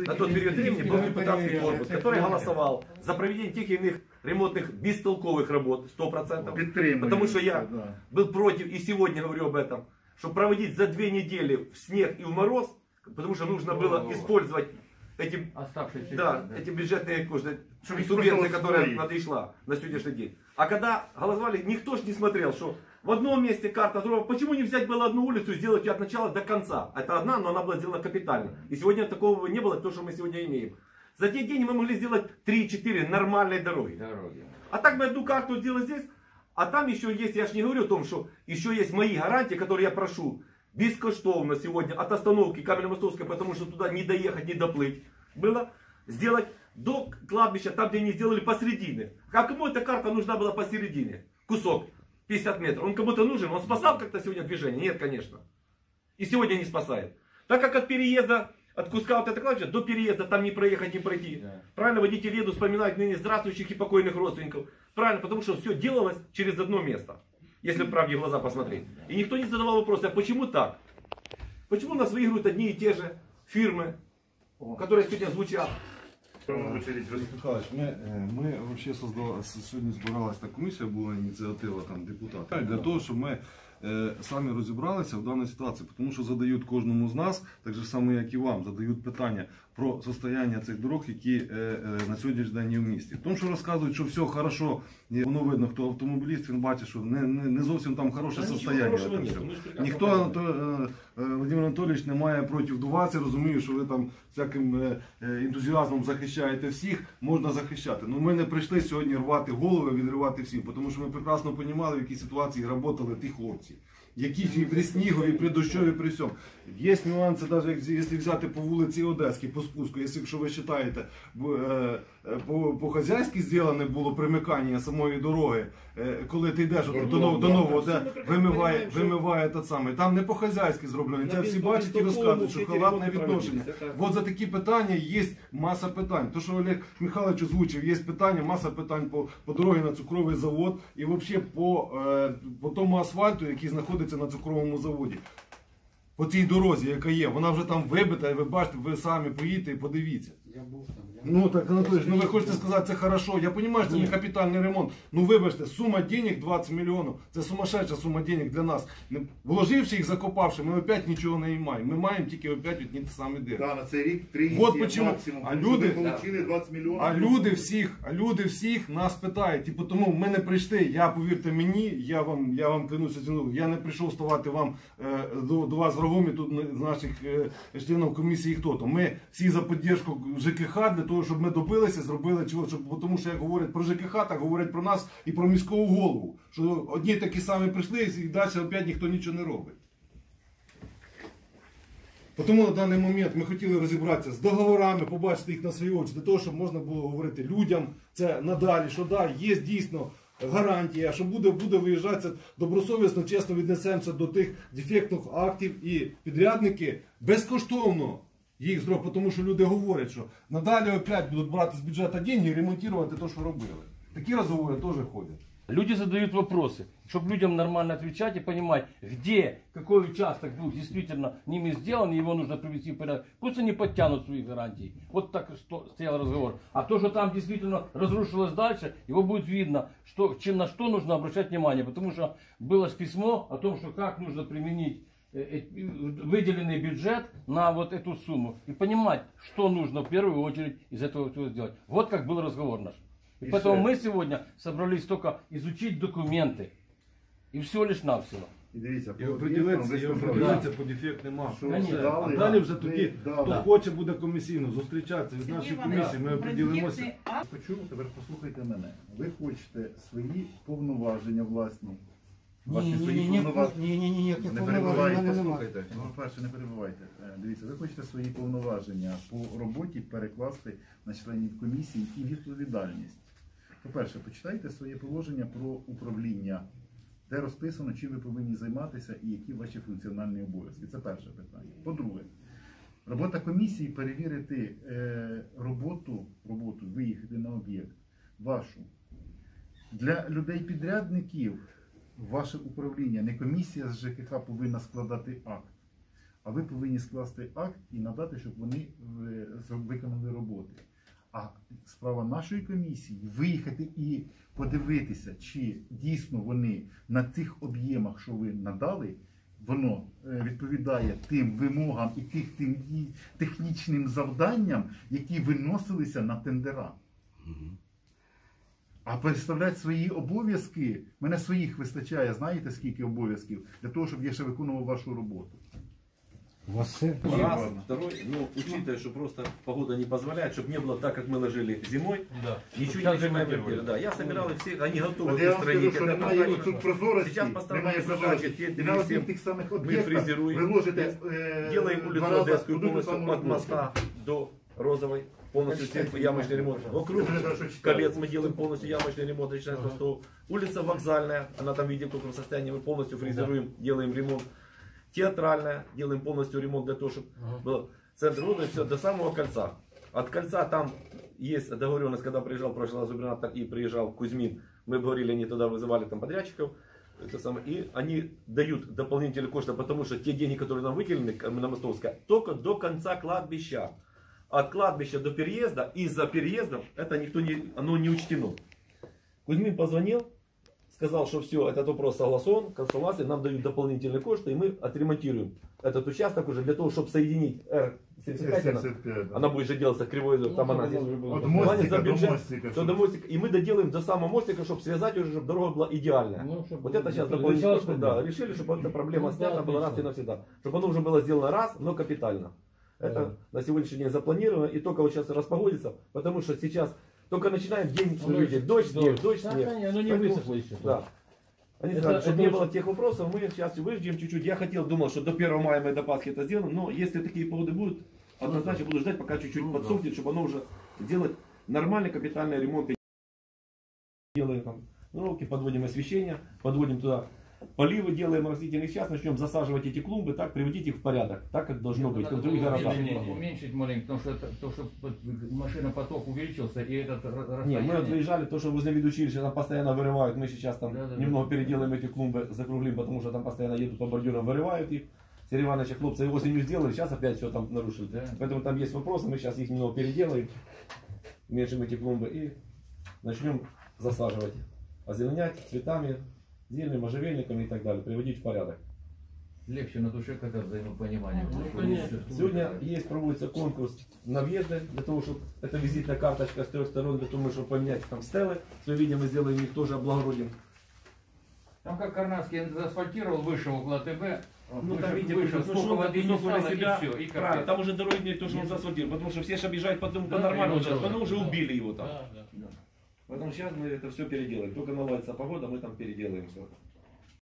на тот период времени был депутатский корпус, который голосовал за проведение тех или иных ремонтных бестолковых работ, 100%. Потому что я был против, и сегодня говорю об этом, что проводить за 2 недели в снег и в мороз, потому что нужно было использовать эти, эти бюджетные субвенции, которые надошла на сегодняшний день. А когда голосовали, никто же не смотрел, что в одном месте карта, почему не взять было одну улицу и сделать ее от начала до конца. Это одна, но она была сделана капитально. И сегодня такого не было, то, что мы сегодня имеем. За те деньги мы могли сделать 3-4 нормальные дороги. А так мы одну карту сделали здесь, а там еще есть, я же не говорю о том, что еще есть мои гарантии, которые я прошу бескоштовно сегодня от остановки Каменно-Мостовской, потому что туда не доехать, не доплыть, было сделать до кладбища, там где не сделали посередине. А кому эта карта нужна была посередине? Кусок 50 метров. Он кому-то нужен? Он спасал как-то сегодня движение? Нет, конечно. И сегодня не спасает. Так как от переезда, от куска вот этого кладбища до переезда там не проехать, не пройти. Да. Правильно, водители едут, вспоминают ныне здравствующих и покойных родственников. Правильно, потому что все делалось через одно место. Если правде в глаза посмотреть. И никто не задавал вопроса, а почему так? Почему у нас выигрывают одни и те же фирмы, которые сегодня звучат? Михайлович, ми вообще создали, сьогодні збиралася та комісія, була ініціатива там депутатів, для того, щоб ми самі розібралися в даній ситуації, тому що задають кожному з нас, так же само, як і вам, задають питання про состояння цих дорог, які на сьогоднішній день є в місті. Тому що розказують, що все хорошо, воно видно, хто автомобіліст, він бачить, що не зовсім там хороше состояння. Ніхто, Володимир Анатолійович, не має проти вас, я розумію, що ви там всяким ентузіазмом захищаєте всіх, можна захищати. Але ми не прийшли сьогодні рвати голови, відривати всім, тому що ми прекрасно розуміли, в якій ситуації працювали ті хлопці. Які і при снігу, і при дощові, при всьому. Є нюанси, навіть якщо взяти по вулиці Одеській, по спуску, якщо ви вважаєте, по-хазяйськи зроблено було примикання самої дороги, коли ти йдеш до нового, де вимиває те саме. Там не по-хазяйськи зроблено, це всі бачать і розказують, що халатне відношення. От за такі питання є маса питань. То, що Олег Михайлович озвучив, є питання, маса питань по дорозі на цукровий завод і взагалі по тому асфальту, який знаходиться на цукровому заводі. По цій дорозі, яка є, вона вже там вибита, і ви бачите, ви самі поїдете і подивіться. Я був там. Ну так, Анатолійович, ну ви хочете сказати, це хорошо. Я розумію, що це не капітальний ремонт. Ну вибачте, сума денег 20 мільйонів, це сумасшедша сума денег для нас. Вложивши їх, закопавши, ми опять нічого не маємо. Ми маємо тільки опять одні ті самі дирки. Да, на цей рік 3 максимум. А люди, получили 20 мільйонів. А люди всіх нас питають. І тому ми не прийшли, я, повірте мені, я вам клянуся, я не прийшов ставати вам до вас врагом і тут з наших членів комісії хто-то. Ми всі за підтримку ЖКХ для того, щоб ми добилися, зробили чого, тому що як говорять про ЖКХ, так говорять про нас і про міського голову. Що одні такі самі прийшли і далі опять ніхто нічого не робить. Тому на даний момент ми хотіли розібратися з договорами, побачити їх на свої очі, для того, щоб можна було говорити людям це надалі, що да, є дійсно гарантія, що буде виїжджатися добросовісно, чесно віднесемося до тих дефектних актів і підрядники безкоштовно їх зроблять, тому що люди говорять, що надалі опять будуть брати з бюджету гроші і ремонтувати те, що робили. Такі розговори теж ходять. Люди задают вопросы, чтобы людям нормально отвечать и понимать, где, какой участок был действительно ними сделан, и его нужно привести в порядок. Пусть они подтянут свои гарантии. Вот так что стоял разговор. А то, что там действительно разрушилось дальше, его будет видно, на что нужно обращать внимание. Потому что было письмо о том, что как нужно применить выделенный бюджет на вот эту сумму. И понимать, что нужно в первую очередь из этого всего сделать. Вот как был разговор наш. И поэтому мы сегодня собрались только изучить документы. И всего лишь навсего. І дивіться, І определитися по дефектним актам. А далі далі вже тоді, хто хоче, буде комісійно зустрічатися. Від нашої комісії ми определимося. Хочу, тепер послухайте мене. Ви хочете свої повноваження власні. Ні, Не перебивайте, послухайте. Ну, перше, не перебивайте. Дивіться, ви хочете свої повноваження по роботі перекласти на членів комісії і відповідальність. По-перше, почитайте своє положення про управління, де розписано, чим ви повинні займатися і які ваші функціональні обов'язки. Це перше питання. По-друге, робота комісії перевірити роботу, виїхати на об'єкт вашу. Для людей-підрядників ваше управління, не комісія з ЖКХ повинна складати акт, а ви повинні скласти акт і надати, щоб вони виконали роботи. А справа нашої комісії виїхати і подивитися, чи дійсно вони на тих об'ємах, що ви надали, воно відповідає тим вимогам і тим технічним завданням, які виносилися на тендера. А представляти свої обов'язки, мене своїх вистачає, знаєте скільки обов'язків, для того, щоб я ще виконував вашу роботу. У вас все? Раз, второй, ну, учитывая, что просто погода не позволяет, чтобы не было так, как мы ложили зимой, Да. ничего Сейчас не ремонтировали. Да, я собирал их всех, они готовы От я вам скажу, устранить. що Это немає поставить- тут прозорості, Сейчас поставлю немає задачи, прозорості. те, І на всем одних тих самих мы об'єктах фрезеруем, ви ложите делаем два улицу рази Одесскую одну ту полностью саму от роботу. моста до Розовой, полностью Почитайте всем ямочный ремонт. Вокруг Це хорошо читаю. колец мы делаем полностью ямочный ремонт, начиная с мостов. Улица Вокзальная, она там видите в каком состоянии, мы полностью фрезеруем, делаем ремонт. Театральная, делаем полностью ремонт для того, чтобы было центр города, все до самого кольца. От кольца там есть договоренность, когда приезжал прошлый раз губернатор и приезжал Кузьмин, мы говорили, они туда вызывали там подрядчиков, это самое, и они дают дополнительные кошты, потому что те деньги, которые нам выделены на Мостовское, только до конца кладбища. От кладбища до переезда и за переездом это никто не, оно не учтено. Кузьмин позвонил, сказал, что все, этот вопрос согласован, консультации, нам дают дополнительные кошты, и мы отремонтируем этот участок уже для того, чтобы соединить R75, 75, да. она будет же делаться кривой, там она здесь. От Плане мостика за до бюджет, мостика. то до мостика, и мы доделаем до самого мостика, чтобы связать уже, чтобы дорога была идеальная. Ну, чтобы Вот это сейчас решалась дополнительно, проблема. да, решили, чтобы эта проблема Ну, снята да, была раз и отлично. навсегда. Чтобы оно уже было сделано раз, но капитально. Это на сегодняшний день запланировано, и только вот сейчас распогодится, потому что сейчас только начинаем день, Ну, видите, дождь, снег, дождь, Да, снег. конечно, оно не Поэтому- высохло еще. Да. Они Это- сказали, чтобы это не очень- было тех вопросов, мы сейчас выждем чуть-чуть. Я думал, что до 1 мая мы до Пасхи это сделаем, но если такие погоды будут, однозначно буду ждать, пока чуть-чуть подсохнет, чтобы оно уже сделать нормальный капитальный ремонт. Делаем там нуровки, подводим освещение, подводим туда поливы, делаем растительный час, начнем засаживать эти клумбы, так приводить их в порядок, так как должно быть, как в других городах. Уменьшить маленько, потому что, то, что машинопоток увеличился, и этот Не, мы вот выезжали, то, что возле видучилища там постоянно вырывают, мы сейчас там Да-да-да. немного переделаем эти клумбы, закруглим, потому что там постоянно едут по бордюрам, вырывают их. Сергей Иванович, хлопцы осенью сделали, сейчас опять все там нарушили. Да. Поэтому там есть вопросы, мы сейчас их немного переделаем, уменьшим эти клумбы и начнем засаживать, озеленять цветами, зеленью, можжевельниками и так далее, приводить в порядок. легче на душе, когда взаимопонимание. Ну, будет. конечно. Сегодня есть, проводится конкурс на въезды, для того, чтобы это визитная карточка с 3 сторон, для того, чтобы поменять там стелы, все видим, мы сделаем их тоже облагородим. Там как Карнавский заасфальтировал, вышел около ТБ, Ну там видите, вышел, кусок сколько воды не на стало, себя, и все, и правильно, капец. там уже дороги нет, то, что он заасфальтировал, потому что все же объезжают по тому, по Да, нормальному, и он потому уже да. убили его там. Да, да. Поэтому сейчас мы это все переделаем. Только наладится погода, мы там переделаем все.